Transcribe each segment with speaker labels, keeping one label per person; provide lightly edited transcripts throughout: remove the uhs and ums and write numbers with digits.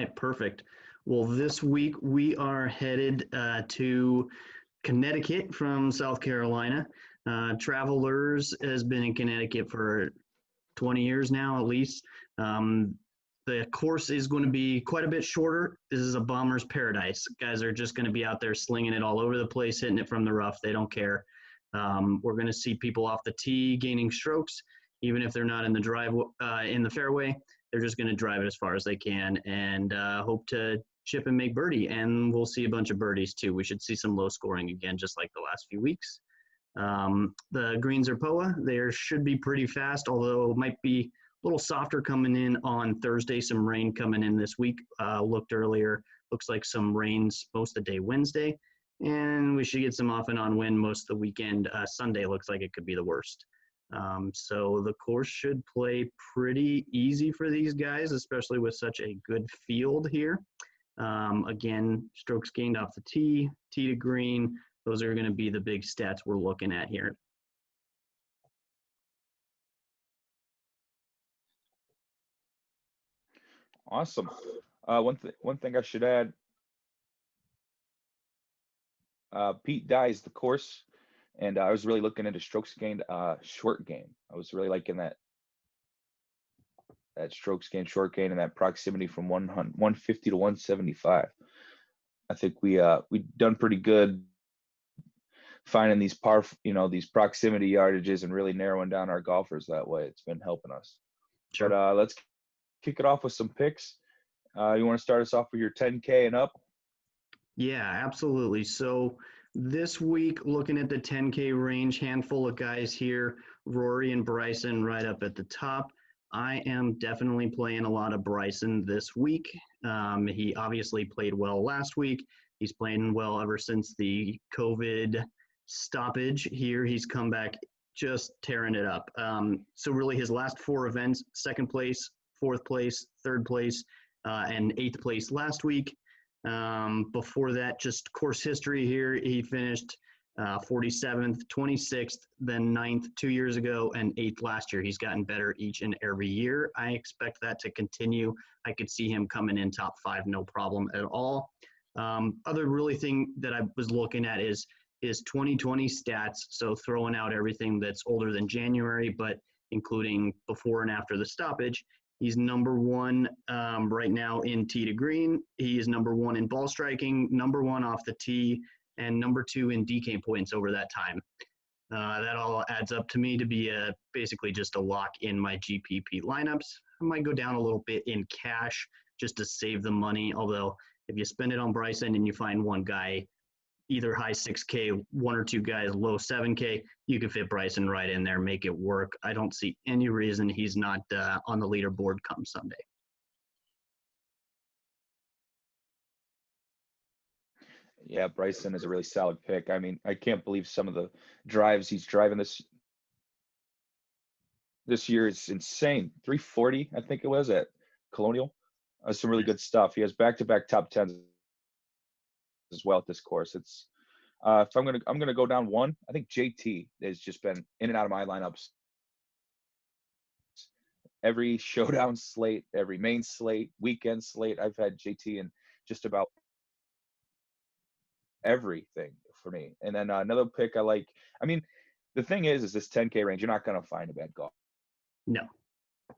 Speaker 1: right, perfect. Well, this week we are headed to Connecticut from South Carolina. Travelers has been in Connecticut for 20 years now, at least. Um, the course is going to be quite a bit shorter. This is a bomber's paradise. Guys are just going to be out there slinging it all over the place, hitting it from the rough. They don't care. We're going to see people off the tee gaining strokes, even if they're not in the drive in the fairway. They're just going to drive it as far as they can and hope to chip and make birdie. And we'll see a bunch of birdies too. We should see some low scoring again, just like the last few weeks. The greens are POA. They should be pretty fast, although it might be a little softer coming in on Thursday. Some rain coming in this week. Looked earlier. Looks like some rains most of the day Wednesday. And we should get some off and on wind most of the weekend. Sunday looks like it could be the worst. So the course should play pretty easy for these guys, especially with such a good field here. Again, strokes gained off the tee, tee to green. Those are going to be the big stats we're looking at here.
Speaker 2: Awesome. One thing I should add, Pete dies the course, and I was really looking into strokes gained short game. I was really liking that strokes gained short gain and that proximity from 150 to 175. I think we done pretty good finding these these proximity yardages and really narrowing down our golfers that way. It's been helping us.
Speaker 1: Sure.
Speaker 2: But let's kick it off with some picks. You want to start us off with your 10K and up?
Speaker 1: Yeah, absolutely. So this week, looking at the 10K range, handful of guys here, Rory and Bryson right up at the top. I am definitely playing a lot of Bryson this week. He obviously played well last week. He's playing well ever since the COVID stoppage here. He's come back just tearing it up. So really his last four events, second place, fourth place, third place, and eighth place last week. Before that, just course history here, he finished 47th, 26th, then 9th 2 years ago, and 8th last year. He's gotten better each and every year. I expect that to continue. I could see him coming in top 5, no problem at all. Other really thing that I was looking at is his 2020 stats, so throwing out everything that's older than January, but including before and after the stoppage. He's number 1 right now in tee to green. He is number 1 in ball striking, number 1 off the tee, and number 2 in DK points over that time. That all adds up to me to be basically just a lock in my GPP lineups. I might go down a little bit in cash just to save the money, although if you spend it on Bryson and you find one guy, either high 6K, 1 or 2 guys, low 7K, you can fit Bryson right in there, make it work. I don't see any reason he's not on the leaderboard come Sunday.
Speaker 2: Yeah, Bryson is a really solid pick. I mean, I can't believe some of the drives he's driving this year. It's insane. 340, I think it was at Colonial. Some really good stuff. He has back-to-back top 10s as well at this course. It's if I'm gonna go down one, I think JT has just been in and out of my lineups. Every showdown slate, every main slate, weekend slate, I've had JT in just about everything for me. And then another pick I like. I mean, the thing is this 10K range, you're not gonna find a bad golfer.
Speaker 1: No.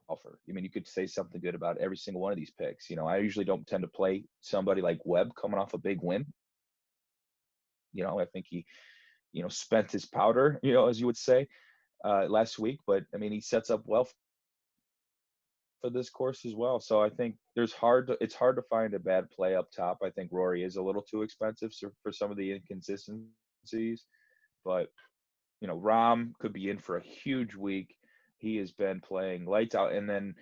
Speaker 2: I mean, you could say something good about every single one of these picks. You know, I usually don't tend to play somebody like Webb coming off a big win. You know, I think he, spent his powder, as you would say, last week. But I mean, he sets up well for this course as well. So I think it's hard to find a bad play up top. I think Rory is a little too expensive for some of the inconsistencies, but Rahm could be in for a huge week. He has been playing lights out, and then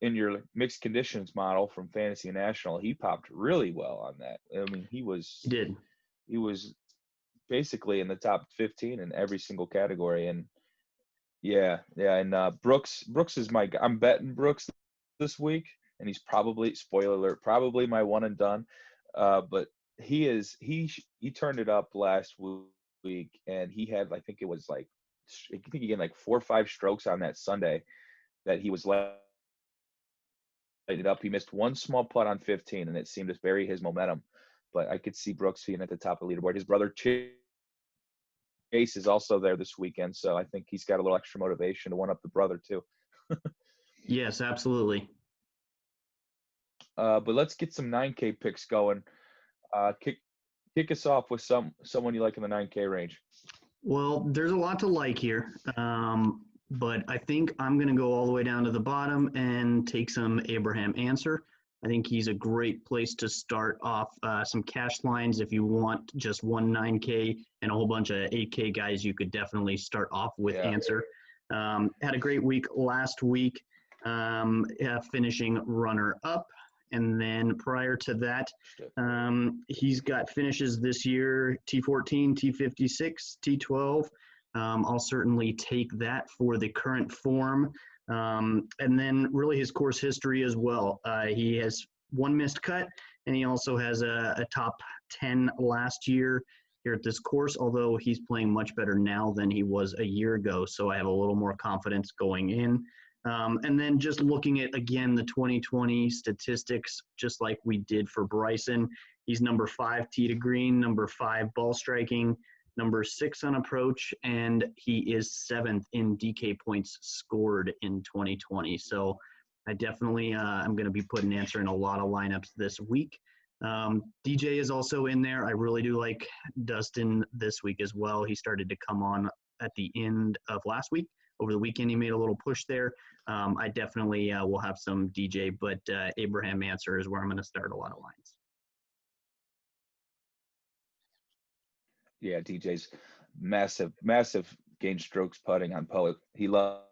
Speaker 2: in your mixed conditions model from Fantasy National, he popped really well on that. I mean, he was basically in the top 15 in every single category. And and Brooks is I'm betting Brooks this week, and he's probably, spoiler alert, probably my one and done. But he turned it up last week, and he had, I think he gained like 4 or 5 strokes on that Sunday that he was led it up. He missed one small putt on 15, and it seemed to bury his momentum. But I could see Brooks being at the top of the leaderboard. His brother Chase is also there this weekend, so I think he's got a little extra motivation to one up the brother too.
Speaker 1: Yes, absolutely.
Speaker 2: But let's get some 9K picks going. Kick us off with someone you like in the 9K range.
Speaker 1: Well, there's a lot to like here, but I think I'm going to go all the way down to the bottom and take some Abraham Answer. I think he's a great place to start off some cash lines. If you want just one 9K and a whole bunch of 8K guys, you could definitely start off with Answer. Had a great week last week, finishing runner-up. And then prior to that, he's got finishes this year, T14, T56, T12. I'll certainly take that for the current form. And then really his course history as well. He has one missed cut, and he also has a top 10 last year here at this course, although he's playing much better now than he was a year ago. So I have a little more confidence going in. And then just looking at, again, the 2020 statistics, just like we did for Bryson, he's number 5 tee to green, number 5 ball striking, number 6 on approach, and he is 7th in DK points scored in 2020. So I definitely I'm going to be putting Answer in a lot of lineups this week. DJ is also in there. I really do like Dustin this week as well. He started to come on at the end of last week. Over the weekend, he made a little push there. I definitely will have some DJ, but Abraham Answer is where I'm going to start a lot of lines.
Speaker 2: Yeah, DJ's massive gain strokes putting on Poet. He loves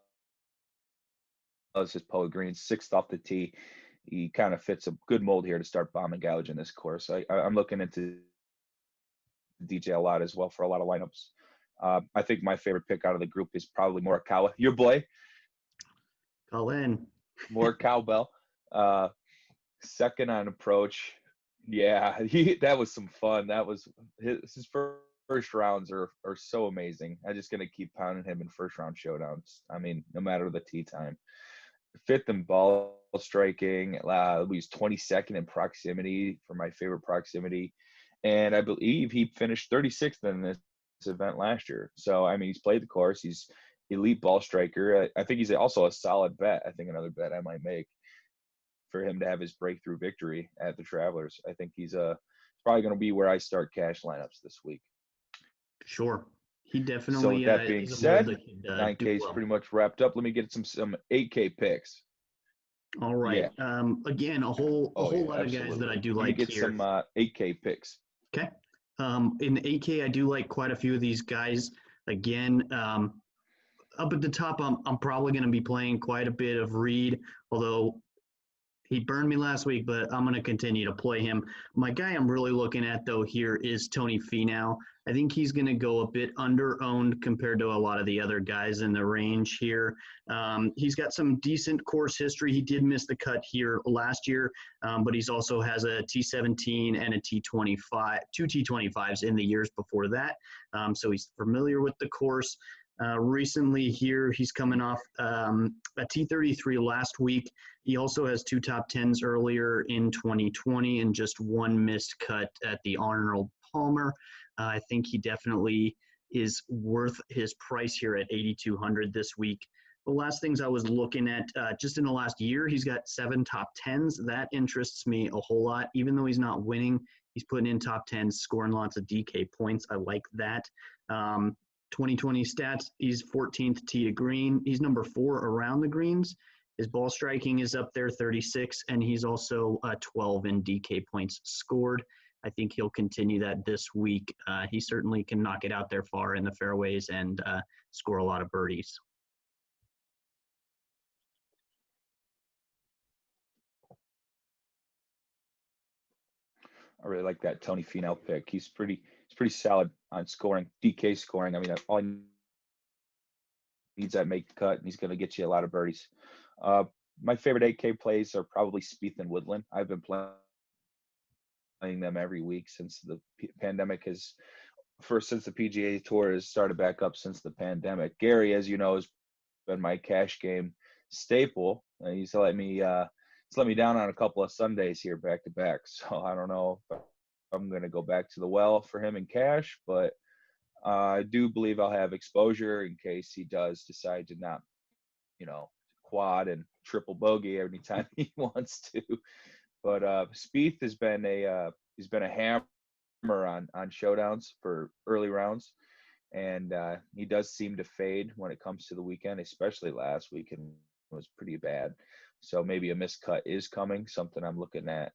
Speaker 2: his Poet greens, 6th off the tee. He kind of fits a good mold here to start bomb and gouge in this course. I'm looking into DJ a lot as well for a lot of lineups. I think my favorite pick out of the group is probably Morikawa, your boy.
Speaker 1: Call in.
Speaker 2: More cowbell. Second on approach. Yeah, that was some fun. That was his first rounds are so amazing. I'm just going to keep pounding him in first round showdowns. I mean, no matter the tee time. 5th in ball striking. He's 22nd in proximity for my favorite proximity. And I believe he finished 36th in this event last year. So, I mean, he's played the course. He's elite ball striker. I think he's also a solid bet. I think another bet I might make for him to have his breakthrough victory at the Travelers. I think he's probably going to be where I start cash lineups this week.
Speaker 1: Sure. He definitely.
Speaker 2: So with that being said, 9K is pretty much wrapped up. Let me get some 8K picks.
Speaker 1: All right. Yeah. Again, a whole lot of guys that I do like here.
Speaker 2: Let me get some 8K picks.
Speaker 1: Okay. In 8K, I do like quite a few of these guys. Again, up at the top, I'm probably going to be playing quite a bit of Reed, although he burned me last week, but I'm going to continue to play him. My guy I'm really looking at, though, here is Tony Finau. I think he's going to go a bit under-owned compared to a lot of the other guys in the range here. He's got some decent course history. He did miss the cut here last year, but he's also has a T17 and a T25, 2 T25s in the years before that. So he's familiar with the course. Recently here, he's coming off a T33 last week. He also has 2 top 10s earlier in 2020 and just 1 missed cut at the Arnold Palmer. I think he definitely is worth his price here at 8,200 this week. The last things I was looking at, just in the last year, he's got 7 top 10s. That interests me a whole lot. Even though he's not winning, he's putting in top 10s, scoring lots of DK points. I like that. 2020 stats, he's 14th tee to green. He's number 4 around the greens. His ball striking is up there, 36, and he's also 12 in DK points scored. I think he'll continue that this week. He certainly can knock it out there far in the fairways and score a lot of birdies.
Speaker 2: I really like that Tony Finau pick. He's pretty solid on scoring, DK scoring. I mean, all he needs that make cut, and he's going to get you a lot of birdies. My favorite 8K plays are probably Spieth and Woodland. I've been playing them every week since the pandemic since the PGA Tour has started back up since the pandemic. Gary, as you know, has been my cash game staple. He's let me let me down on a couple of Sundays here back to back. So I don't know if I'm going to go back to the well for him in cash, but I do believe I'll have exposure in case he does decide to not, quad and triple bogey anytime he wants to. But Spieth has been he's been a hammer on showdowns for early rounds, and he does seem to fade when it comes to the weekend, especially last weekend was pretty bad. So maybe a miscut is coming, something I'm looking at,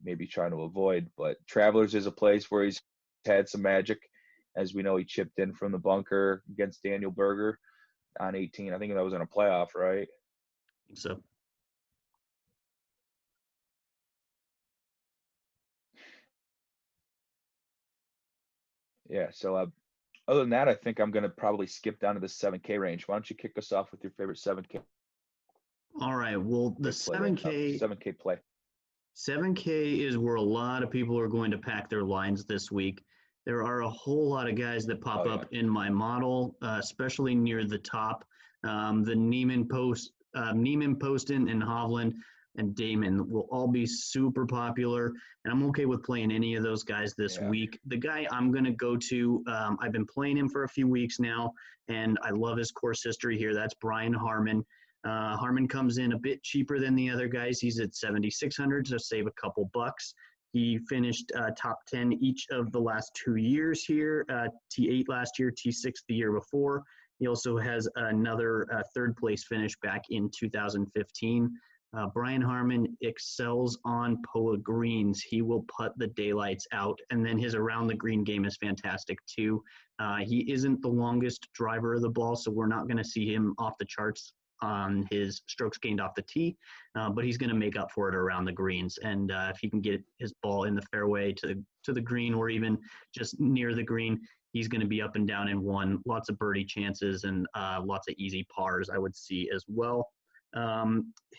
Speaker 2: maybe trying to avoid. But Travelers is a place where he's had some magic. As we know, he chipped in from the bunker against Daniel Berger on 18. I think that was in a playoff, right?
Speaker 1: I think so.
Speaker 2: Yeah. So other than that, I think I'm going to probably skip down to the 7K range. Why don't you kick us off with your favorite 7K?
Speaker 1: All right. Well, the
Speaker 2: 7K play.
Speaker 1: 7K is where a lot of people are going to pack their lines this week. There are a whole lot of guys that pop up in my model, especially near the top. The Neiman Poston, and Hovland and Damon will all be super popular, and I'm okay with playing any of those guys this week. The guy I'm going to go to, I've been playing him for a few weeks now, and I love his course history here. That's Brian Harman. Harman comes in a bit cheaper than the other guys. He's at 7,600, so save a couple bucks. He finished top 10 each of the last 2 years here, T8 last year, T6 the year before. He also has another third place finish back in 2015. Brian Harman excels on POA greens. He will putt the daylights out, and then his around the green game is fantastic too. He isn't the longest driver of the ball, so we're not going to see him off the charts on his strokes gained off the tee, but he's going to make up for it around the greens. And if he can get his ball in the fairway to the green, or even just near the green, he's going to be up and down in one. Lots of birdie chances and lots of easy pars I would see as well.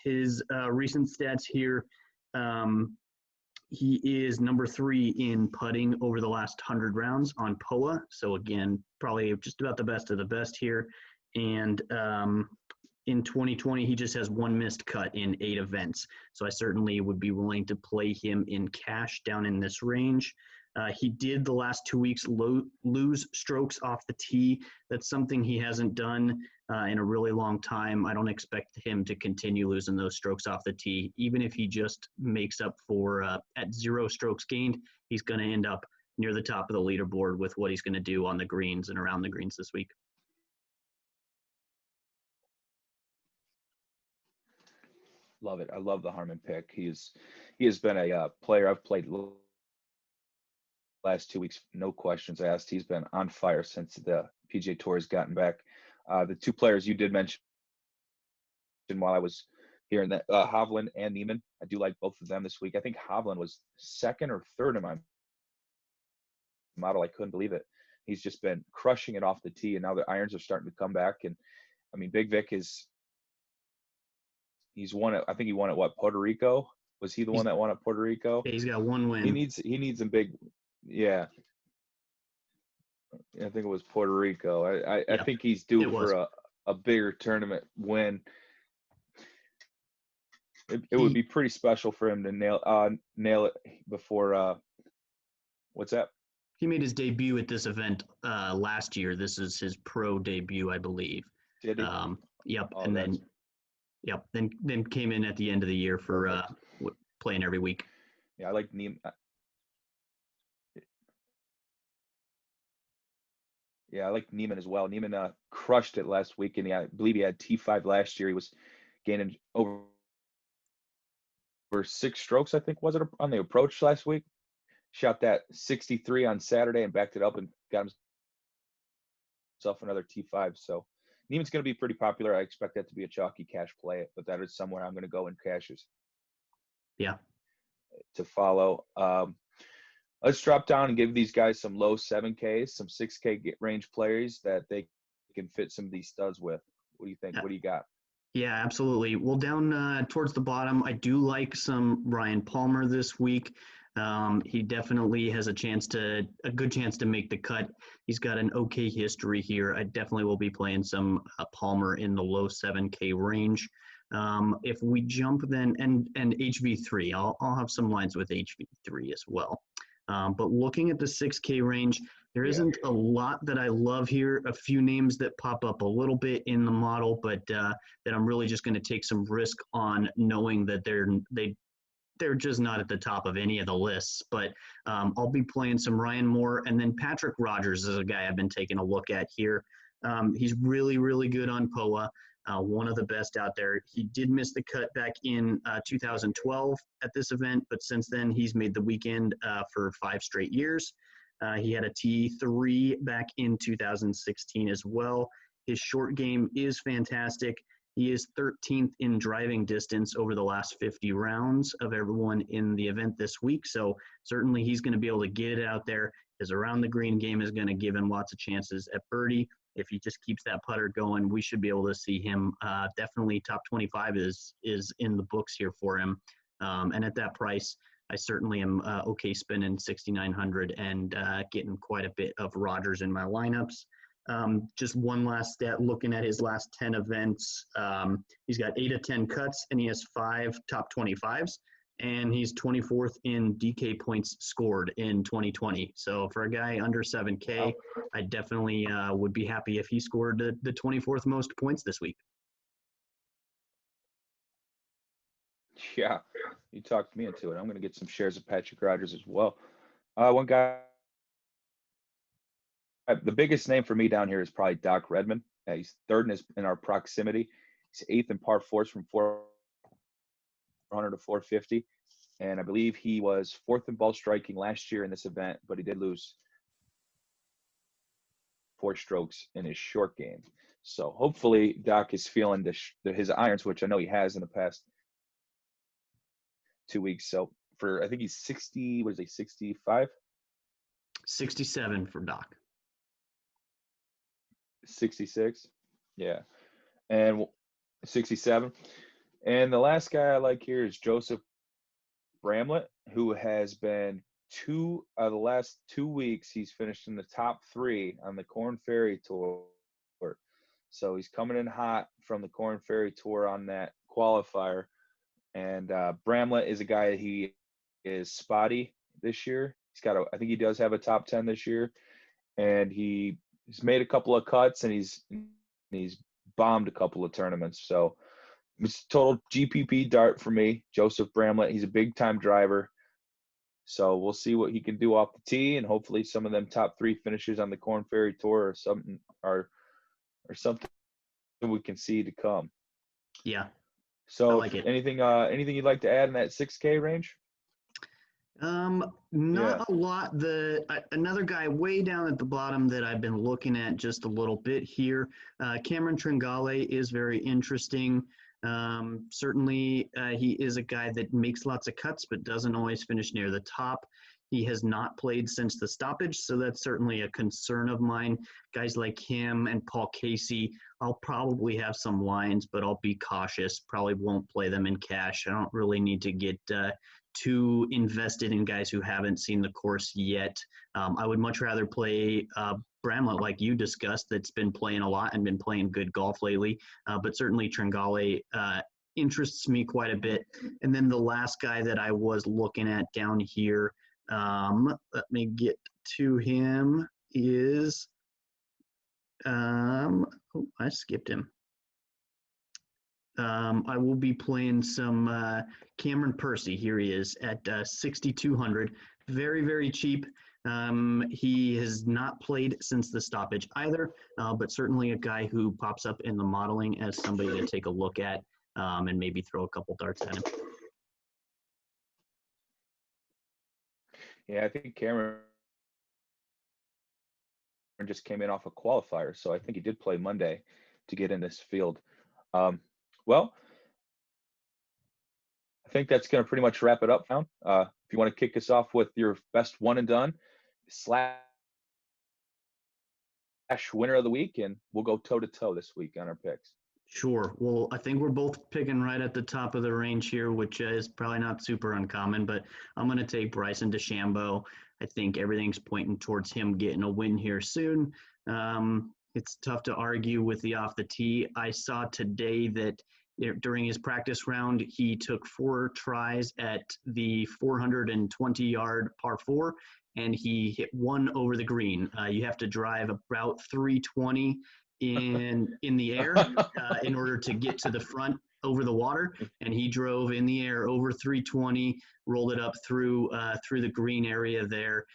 Speaker 1: His recent stats here, he is number 3 in putting over the last 100 rounds on POA. So again, probably just about the best of the best here. And in 2020, he just has 1 missed cut in 8 events. So I certainly would be willing to play him in cash down in this range. He did the last 2 weeks lose strokes off the tee. That's something he hasn't done in a really long time. I don't expect him to continue losing those strokes off the tee. Even if he just makes up for at 0 strokes gained, he's going to end up near the top of the leaderboard with what he's going to do on the greens and around the greens this week.
Speaker 2: Love it. I love the Harman pick. He has been a player I've played last 2 weeks, no questions asked. He's been on fire since the PGA Tour has gotten back. The 2 players you did mention while I was here, and that Hovland and Neiman, I do like both of them this week. I think Hovland was 2nd or 3rd in my model. I couldn't believe it. He's just been crushing it off the tee, and now the irons are starting to come back. And I mean, Big Vic he's won it. I think he won at Puerto Rico. Was he the one that won at Puerto Rico?
Speaker 1: Yeah, he's got 1 win.
Speaker 2: He needs some big. Yeah, I think it was Puerto Rico. I think he's due for a bigger tournament win. It would be pretty special for him to nail it before. What's that?
Speaker 1: He made his debut at this event last year. This is his pro debut, I believe.
Speaker 2: Did he?
Speaker 1: Yep. Oh, and then came in at the end of the year for playing every week.
Speaker 2: Yeah, I like Neiman. Yeah, I like Neiman as well. Neiman crushed it last week, and I believe he had T5 last year. He was gaining over 6 strokes, I think, was it, on the approach last week? Shot that 63 on Saturday and backed it up and got himself another T5. So Neiman's going to be pretty popular. I expect that to be a chalky cash play, but that is somewhere I'm going to go in cashes.
Speaker 1: Yeah.
Speaker 2: To follow. Let's drop down and give these guys some low 7Ks, some 6K range players that they can fit some of these studs with. What do you think?
Speaker 1: Yeah.
Speaker 2: What do you got?
Speaker 1: Yeah, absolutely. Well, down towards the bottom, I do like some Ryan Palmer this week. He definitely has a good chance to make the cut. He's got an okay history here. I definitely will be playing some Palmer in the low 7K range. If we jump then, and HV3, I'll have some lines with HV3 as well. But looking at the 6K range, there isn't a lot that I love here. A few names that pop up a little bit in the model, but that I'm really just going to take some risk on, knowing that they're just not at the top of any of the lists. But I'll be playing some Ryan Moore, and then Patrick Rogers is a guy I've been taking a look at here. He's really, really good on POA. One of the best out there. He did miss the cut back in 2012 at this event, but since then he's made the weekend for 5 straight years. He had a T3 back in 2016 as well. His short game is fantastic. He is 13th in driving distance over the last 50 rounds of everyone in the event this week. So certainly he's going to be able to get it out there. His around the green game is going to give him lots of chances at birdie. If he just keeps that putter going, we should be able to see him definitely top 25 is in the books here for him. And at that price, I certainly am okay spending $6,900 and getting quite a bit of Rogers in my lineups. Just one last stat, looking at his last 10 events, he's got 8 of 10 cuts, and he has 5 top 25s, and he's 24th in DK points scored in 2020. So for a guy under 7K, I definitely would be happy if he scored the 24th most points this week.
Speaker 2: Yeah, you talked me into it. I'm going to get some shares of Patrick Rogers as well. One guy, the biggest name for me down here is probably Doc Redman. He's third in our proximity. He's 8th in par 4s from 400 to 450. And I believe he was 4th in ball striking last year in this event, but he did lose 4 strokes in his short game. So hopefully Doc is feeling his irons, which I know he has in the past 2 weeks. So I think he's 60, what is he, 65?
Speaker 1: 67 for Doc.
Speaker 2: 66? Yeah. And 67. And the last guy I like here is Joseph Bramlett, who has been 2 out of the last 2 weeks. He's finished in the top 3 on the Korn Ferry Tour. So he's coming in hot from the Korn Ferry Tour on that qualifier. And Bramlett is a guy, he is spotty this year. I think he does have a top 10 this year. And he's made a couple of cuts, and he's bombed a couple of tournaments. So it's total GPP dart for me, Joseph Bramlett. He's a big-time driver. So we'll see what he can do off the tee, and hopefully some of them top 3 finishes on the Korn Ferry Tour or something we can see to come.
Speaker 1: Yeah.
Speaker 2: So
Speaker 1: I like it.
Speaker 2: anything you'd like to add in that 6K range?
Speaker 1: Not a lot. Another guy way down at the bottom that I've been looking at just a little bit here, Cameron Tringale is very interesting. Certainly, he is a guy that makes lots of cuts but doesn't always finish near the top. He has not played since the stoppage, so that's certainly a concern of mine. Guys like him and Paul Casey, I'll probably have some lines, but I'll be cautious. Probably won't play them in cash. I don't really need to get too invested in guys who haven't seen the course yet. I would much rather play Bramlett, like you discussed, that's been playing a lot and been playing good golf lately. But certainly Tringale interests me quite a bit. And then the last guy that I was looking at down here, let me get to him, is I skipped him. I will be playing some Cameron Percy. Here he is at 6,200. Very, very cheap. He has not played since the stoppage either, but certainly a guy who pops up in the modeling as somebody to take a look at and maybe throw a couple darts at him.
Speaker 2: Yeah, I think Cameron just came in off a qualifier, so I think he did play Monday to get in this field. Well, I think that's going to pretty much wrap it up now. If you want to kick us off with your best one and done / winner of the week, and we'll go toe to toe this week on our picks.
Speaker 1: Sure. Well, I think we're both picking right at the top of the range here, which is probably not super uncommon, but I'm going to take Bryson DeChambeau. I think everything's pointing towards him getting a win here soon. It's tough to argue with the off the tee. I saw today that during his practice round, he took 4 tries at the 420-yard par 4, and he hit 1 over the green. You have to drive about 320 in the air in order to get to the front over the water, and he drove in the air over 320, rolled it up through the green area there.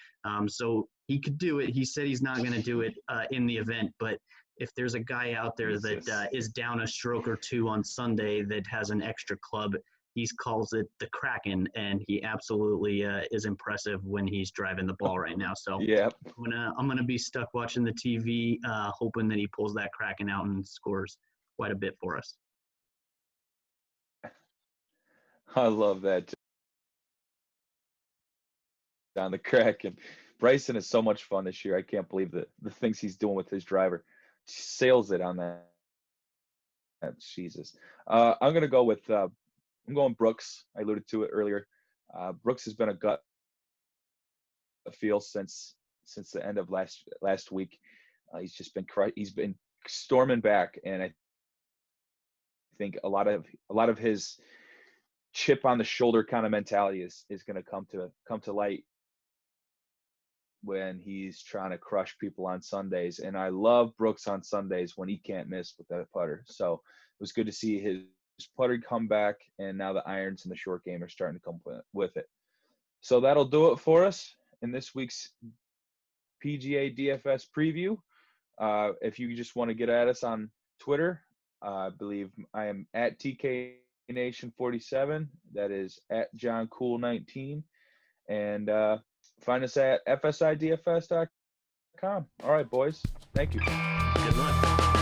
Speaker 1: So he could do it. He said he's not going to do it in the event, but if there's a guy out there that is down a stroke or 2 on Sunday that has an extra club, he calls it the Kraken, and he absolutely is impressive when he's driving the ball right now. So
Speaker 2: yeah,
Speaker 1: I'm gonna be stuck watching the TV, hoping that he pulls that Kraken out and scores quite a bit for us.
Speaker 2: I love that. On the Kraken. Bryson is so much fun this year. I can't believe the things he's doing with his driver. Sails it on that. Jesus. I'm gonna go with I'm going Brooks. I alluded to it earlier. Brooks has been a gut feel since the end of last week. He's been storming back, and I think a lot of his chip on the shoulder kind of mentality is going to come to light when he's trying to crush people on Sundays. And I love Brooks on Sundays when he can't miss with that putter. So it was good to see his putter come back, and now the irons in the short game are starting to come with it. So that'll do it for us in this week's PGA DFS preview. If you just want to get at us on Twitter, I believe I am at TKNation47. That is at JohnCool19. And find us at fsidfs.com. All right, boys. Thank you.
Speaker 1: Good luck.